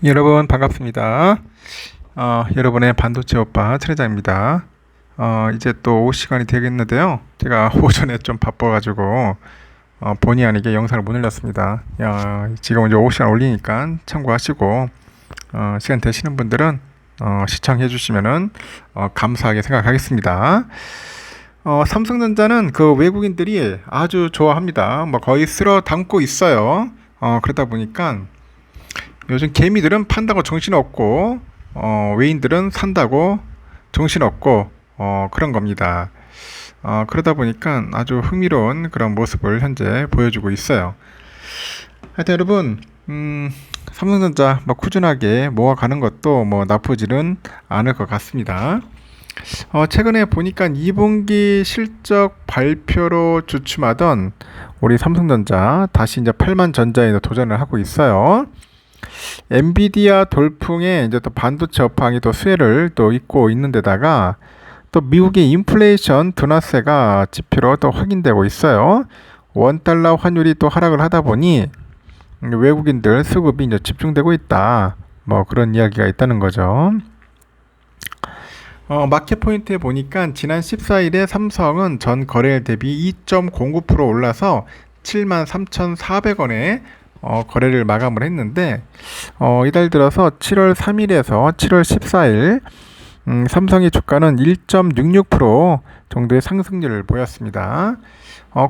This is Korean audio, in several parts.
여러분 반갑습니다. 여러분의 반도체 오빠 최회장입니다. 이제 또 오후 시간이 되겠는데요. 제가 오전에 좀 바빠가지고 본의 아니게 영상을 못 올렸습니다. 지금 이제 오후 시간 올리니까 참고하시고 시간 되시는 분들은 시청해 주시면은 감사하게 생각하겠습니다. 삼성전자는 그 외국인들이 아주 좋아합니다. 뭐 거의 쓸어 담고 있어요. 그러다 보니까 요즘 개미들은 판다고 정신없고 외인들은 산다고 정신없고 그런 겁니다. 그러다 보니까 아주 흥미로운 그런 모습을 현재 보여주고 있어요. 하여튼 여러분 삼성전자 뭐 꾸준하게 모아가는 것도 뭐 나쁘지는 않을 것 같습니다. 최근에 보니까 2분기 실적 발표로 주춤하던 우리 삼성전자 다시 이제 8만 전자에 도전을 하고 있어요. 엔비디아 돌풍에 이제 또 반도체 업황이 또 수혜를 또 잇고 있는데다가 또 미국의 인플레이션 둔화세가 지표로 또 확인되고 있어요. 원달러 환율이 또 하락을 하다 보니 외국인들 수급이 이제 집중되고 있다. 뭐 그런 이야기가 있다는 거죠. 마켓 포인트에 보니까 지난 14일에 삼성은 전 거래일 대비 2.09% 올라서 73,400원에 거래를 마감을 했는데 이달 들어서 7월 3일에서 7월 14일 삼성의 주가는 1.66% 정도의 상승률을 보였습니다.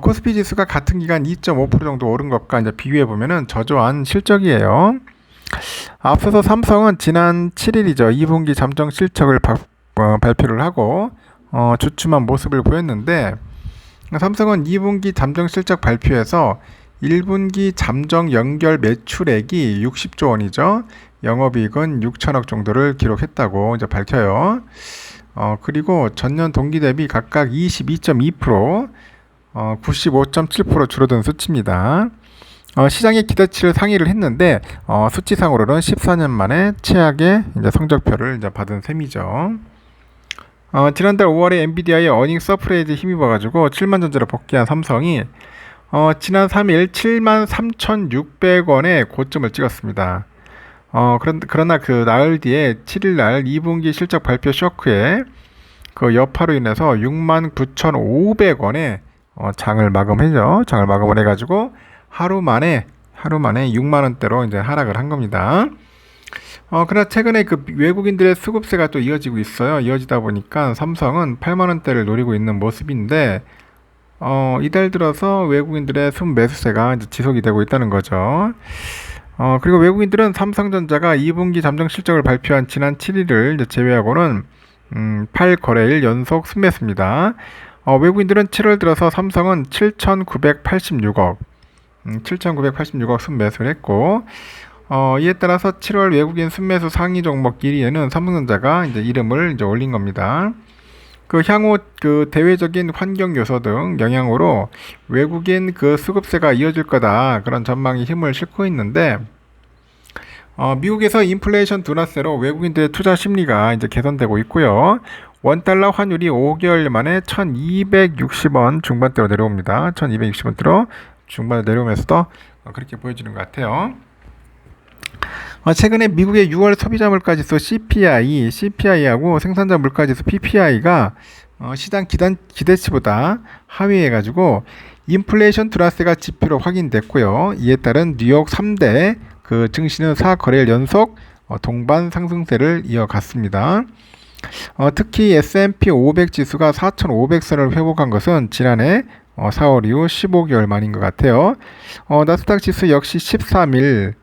코스피 지수가 같은 기간 2.5% 정도 오른 것과 이제 비교해 보면은 저조한 실적이에요. 앞서서 삼성은 지난 7일이죠. 2분기 잠정 실적을 발표를 하고 주춤한 모습을 보였는데 삼성은 2분기 잠정 실적 발표에서 1분기 잠정 연결 매출액이 60조 원이죠. 영업이익은 6천억 정도를 기록했다고 이제 밝혀요. 그리고 전년 동기 대비 각각 22.2%, 95.7% 줄어든 수치입니다. 시장의 기대치를 상회를 했는데 수치상으로는 14년 만에 최악의 이제 성적표를 이제 받은 셈이죠. 지난달 5월에 엔비디아의 어닝 서프라이즈에 힘입어가지고 7만 전자로 복귀한 삼성이 지난 3일 73,600원에 고점을 찍었습니다. 그러나 그 나흘 뒤에 7일날 2분기 실적 발표 쇼크에 그 여파로 인해서 69,500원에 장을 마감했죠. 장을 마감을 해가지고 하루 만에 6만원대로 이제 하락을 한 겁니다. 그러나 최근에 그 외국인들의 수급세가 또 이어지고 있어요. 이어지다 보니까 삼성은 8만원대를 노리고 있는 모습인데 이달 들어서 외국인들의 순매수세가 이제 지속이 되고 있다는 거죠. 그리고 외국인들은 삼성전자가 2분기 잠정 실적을 발표한 지난 7일을 이제 제외하고는 8거래일 연속 순매수입니다. 외국인들은 7월 들어서 삼성은 7,986억 순매수를 했고 이에 따라서 7월 외국인 순매수 상위 종목 1위에는 삼성전자가 이제 이름을 이제 올린 겁니다. 그 향후 그 대외적인 환경 요소 등 영향으로 외국인 그 수급세가 이어질 거다 그런 전망이 힘을 싣고 있는데 미국에서 인플레이션 둔화세로 외국인들의 투자 심리가 이제 개선되고 있고요. 원달러 환율이 5개월 만에 1,260원 중반대로 내려옵니다. 1,260원대로 중반에 내려오면서도 그렇게 보여지는 것 같아요. 최근에 미국의 6월 소비자 물가지수 CPI하고 생산자 물가지수 PPI가 시장 기대치보다 하위해가지고 인플레이션 둔화세가 지표로 확인됐고요. 이에 따른 뉴욕 3대 그 증시는 4거래일 연속 동반 상승세를 이어갔습니다. 특히 S&P 500 지수가 4,500선을 회복한 것은 지난해 4월 이후 15개월 만인 것 같아요. 나스닥 지수 역시 13일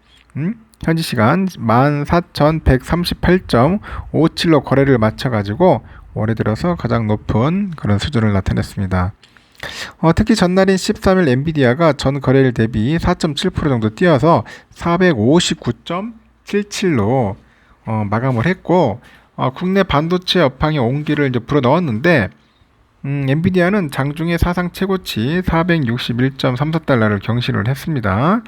현지 시간 14,138.57로 거래를 마쳐가지고 올해 들어서 가장 높은 그런 수준을 나타냈습니다. 특히 전날인 13일 엔비디아가 전 거래일 대비 4.7% 정도 뛰어서 459.77로 마감을 했고 국내 반도체 업황에 온기를 이제 불어넣었는데 엔비디아는 장중에 사상 최고치 461.34달러를 경신을 했습니다.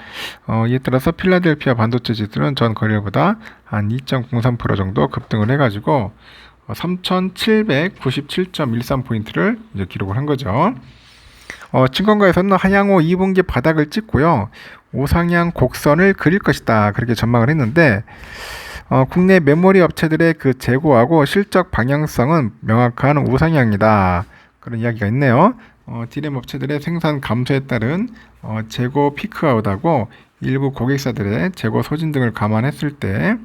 이에 따라서 필라델피아 반도체 지수는 전 거래일보다 한 2.03% 정도 급등을 해가지고 3,797.13포인트를 이제 기록을 한 거죠. 증권가에서는 하향후 2분기 바닥을 찍고요. 우상향 곡선을 그릴 것이다. 그렇게 전망을 했는데 국내 메모리 업체들의 그 재고하고 실적 방향성은 명확한 우상향이다. 그런 이야기가 있네요. 디램 업체들의 생산 감소에 따른 재고 피크아웃하고 일부 고객사들의 재고 소진 등을 감안했을 때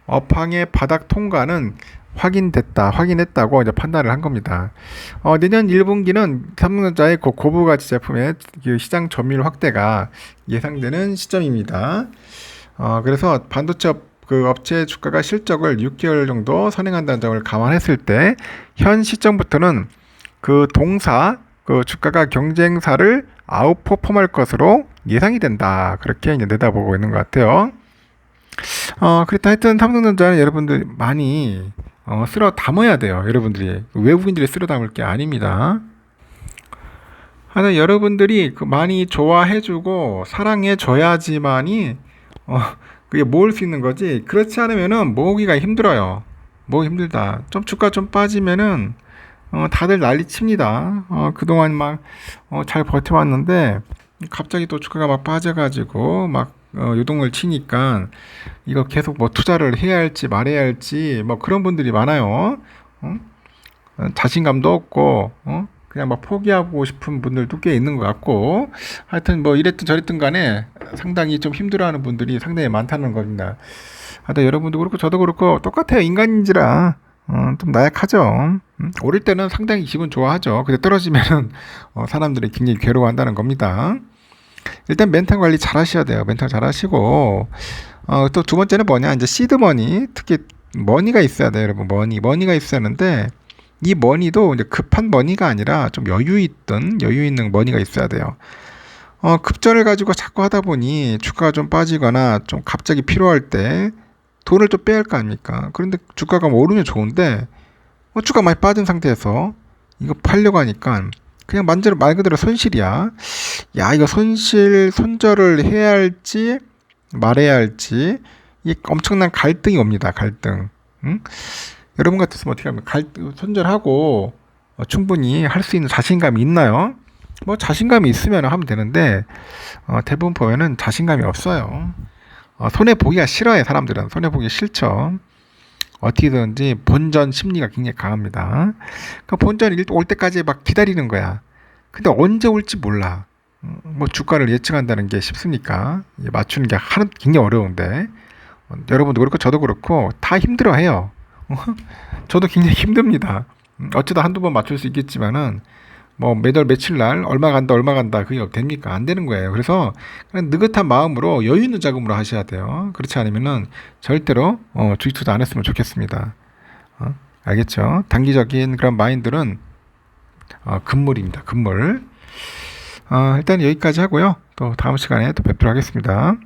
업황의 바닥 통과는 확인했다고 이제 판단을 한 겁니다. 내년 1분기는 삼성전자의 고부가치 제품의 그 시장 점유율 확대가 예상되는 시점입니다. 그래서 반도체 그 업체 주가가 실적을 6개월 정도 선행한다는 점을 감안했을 때 현 시점부터는 그 동사 그 주가가 경쟁사를 아웃퍼폼할 것으로 예상이 된다. 그렇게 이제 내다보고 있는 것 같아요. 그렇다 하여튼 삼성전자는 여러분들 많이 쓸어 담아야 돼요. 여러분들이 외국인들이 쓸어 담을 게 아닙니다. 하여튼 여러분들이 그 많이 좋아해주고 사랑해줘야지만이 그게 모을 수 있는 거지. 그렇지 않으면은 모으기가 힘들어요. 모으기 힘들다. 좀 주가 좀 빠지면은 다들 난리 칩니다. 그동안 막 잘 버텨왔는데 갑자기 또 주가가 막 빠져가지고 막 요동을 치니까 이거 계속 뭐 투자를 해야 할지 말아야 할지 뭐 그런 분들이 많아요. 어? 자신감도 없고 그냥 막 포기하고 싶은 분들도 꽤 있는 것 같고 하여튼 뭐 이랬든 저랬든 간에 상당히 좀 힘들어하는 분들이 상당히 많다는 겁니다. 하여튼 여러분도 그렇고 저도 그렇고 똑같아요. 인간인지라 좀 나약하죠. 오를 때는 상당히 기분 좋아하죠. 근데 떨어지면은 사람들이 굉장히 괴로워한다는 겁니다. 일단 멘탈 관리 잘 하셔야 돼요. 멘탈 잘 하시고 또 두 번째는 뭐냐 이제 시드머니 특히 머니가 있어야 돼요. 여러분 머니가 있어야 하는데 이 머니도 이제 급한 머니가 아니라 좀 여유 있는 머니가 있어야 돼요. 급전을 가지고 자꾸 하다 보니 주가가 좀 빠지거나 좀 갑자기 필요할 때 돈을 좀 빼야 할 거 아닙니까? 그런데 주가가 뭐 오르면 좋은데 주가 많이 빠진 상태에서 이거 팔려고 하니까 그냥 말 그대로 손실이야. 야, 이거 손절을 해야 할지 말해야 할지 이 엄청난 갈등이 옵니다. 갈등. 응? 여러분 같았으면 어떻게 하면 손절하고 충분히 할 수 있는 자신감이 있나요? 뭐 자신감이 있으면 하면 되는데 대부분 보면은 자신감이 없어요. 손해 보기가 싫어해. 사람들은 손해 보기 싫죠. 어떻게든지 본전 심리가 굉장히 강합니다. 그 본전이 올 때까지 막 기다리는 거야. 근데 언제 올지 몰라. 뭐 주가를 예측한다는 게 쉽습니까? 맞추는 게 굉장히 어려운데 여러분도 그렇고 저도 그렇고 다 힘들어해요. 저도 굉장히 힘듭니다. 어쩌다 한두 번 맞출 수 있겠지만은 뭐 매달 며칠 날 얼마 간다 그게 됩니까? 안 되는 거예요. 그래서 그냥 느긋한 마음으로 여유 있는 자금으로 하셔야 돼요. 그렇지 않으면은 절대로 주식 투자 안 했으면 좋겠습니다. 알겠죠? 단기적인 그런 마인드는 금물입니다. 금물. 일단 여기까지 하고요. 또 다음 시간에 또 뵙도록 하겠습니다.